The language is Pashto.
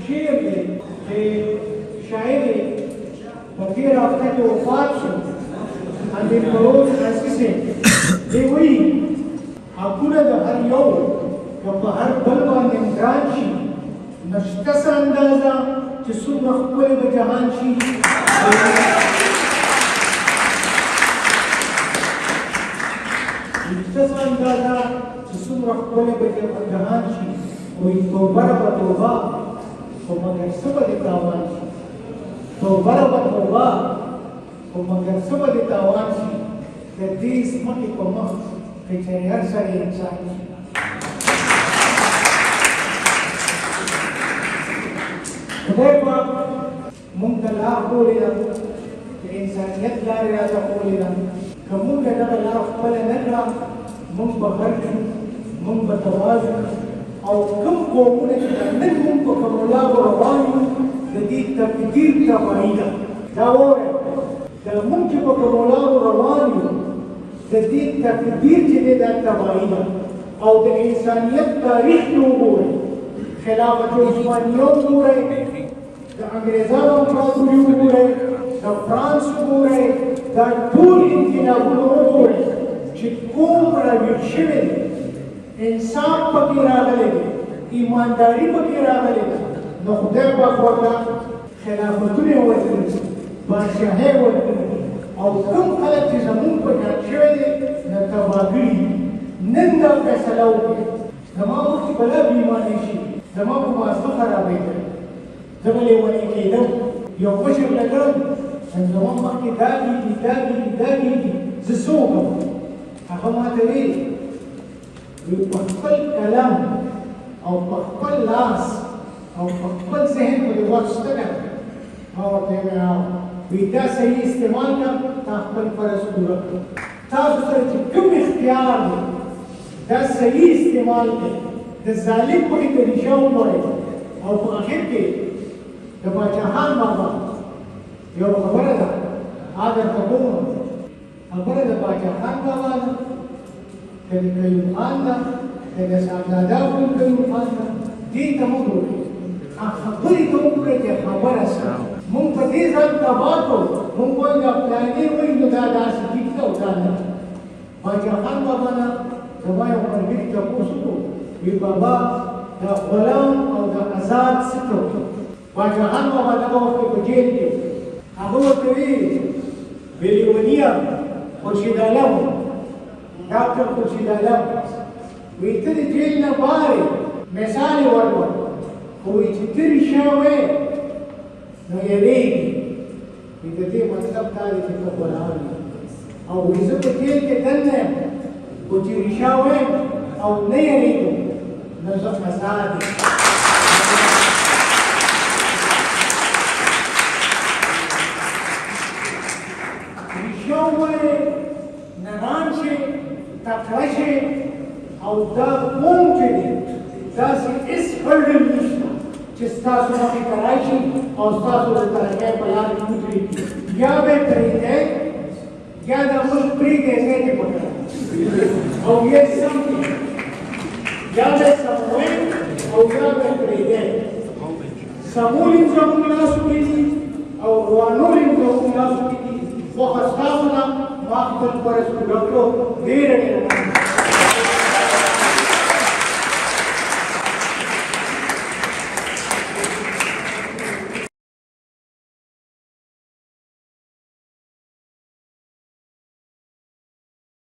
شعر دی چې شاعر یې په تېره هفته کې وفات شو امیر فروز حسي صاحب دی وایي حقونه د هر یو که په هر بل باندې ګران شي نشته څه اندازه چې څومره ښکلی به جهان شي نشته څه اندازه چې څومره ښکلی به جهان شي وایي توبه به توبه خو مګر څه به دې تاوان شي توبه به توبه خو مګر څه به دې تاوان شي د دې ځمکې په مخ که چېرې هر سړی انسان شي خدای پاک موږ ته لار ښودلې ده د انسانیت لارې راته ښودلې ده که موږ دغه لار خپله نه کړه موږ به غرق شو موږ به تباه شو او کوم قومونه چې نن موږ په کومو لارو روان یو د دې تقدیر تباهي ده دا واورئ که موږ چې په کومو لارو روان یو د دې تقدیر چې دی دا تباهي ده او د انسانیت تاریخ کې وګورئ خلافت عثمانیه وګورئ د انګریزانو امپراتوري وګورئ د فرانس وګورئ دا ټول انقلابونه وګورئ چې کوم راویښ شوی دی انصاف پکې راغلی دی ایمانداري پکې راغلی ده نو خدای پاک ورته خلافتونه یې ورکړي دي بادشاهۍ یې ورکړي دي او کوم خلک چې زمونږ په یاد شوی دی نه تباه کړي نن دا فیصله وکړي زما مخکې به لا بېایماني شي زما په مازده خرابېده زه به لیونی کېدم یو مشر لګم زما مخکې دا کېږي دا کېږي دا کېږي زه څه وکړم هغه ماته ویل په خپل قلم او په خپل لاس او په خپل ذهن باندې واخیسته کړه ما ورته وویل دا صحیح استعمال کړه تا خپل فرض پوره کړه تاسو سره چې کوم اختیار دی دا صحیح استعمال دی د ظالم پکې طریقه وګورئ او په اخر کې د باچاخان بابا یو خبره ده هغه درته کوم خبره د باچاخان بابا ده که د قیوم خان ده که د صاحبزاده ابوالقیوم خان ده دې ته مه ګورئ خبرې ته وګورئ چې خبره څه موږ په دې ځان تباه کړو موږ وایو دا پلانې وایي نو دا داسې ټیک ده او دا نه باچاخان بابا نه زما یو ملګري تپوس وکړو وی بابا د غلام او د آزاد څه توپیر باچاخان بابا دغه وخت کې په جیل کې هغه ورته ویل لیونیه خورشید عالم ډاکټر خورشید عالم وی ته د جیل نه بارې مثال یې ورکړ خو وی چې ته رښتیا وایې نو یېرېږي وی د دې مطلب دا دی چې ته غلام یې او وی زه په جیل کې دننه یم خو چې رښتیا وایم او نه یېرېږم نو زه آزاد یم رښتیا ووایې نران شئ تکړه شئ او دا قوم چې دی داسې هېڅ هرډل نشته چې ستاسو مخې ته راشي او ستاسو د ترقۍ په لار کې ودرېږي یا به یې پرېږدئ یا دا ملک پرېږدئ ځای کې پکړئ او یې سم کړئ یا به یې سموئ او یا به یې پرېږدئ سمول یې زموږ لاسو کې دي او روانول یې زموږ لاسو کې دي خوښه ستاسو ده ما خپل فرض پوره کړو ډېره ډېره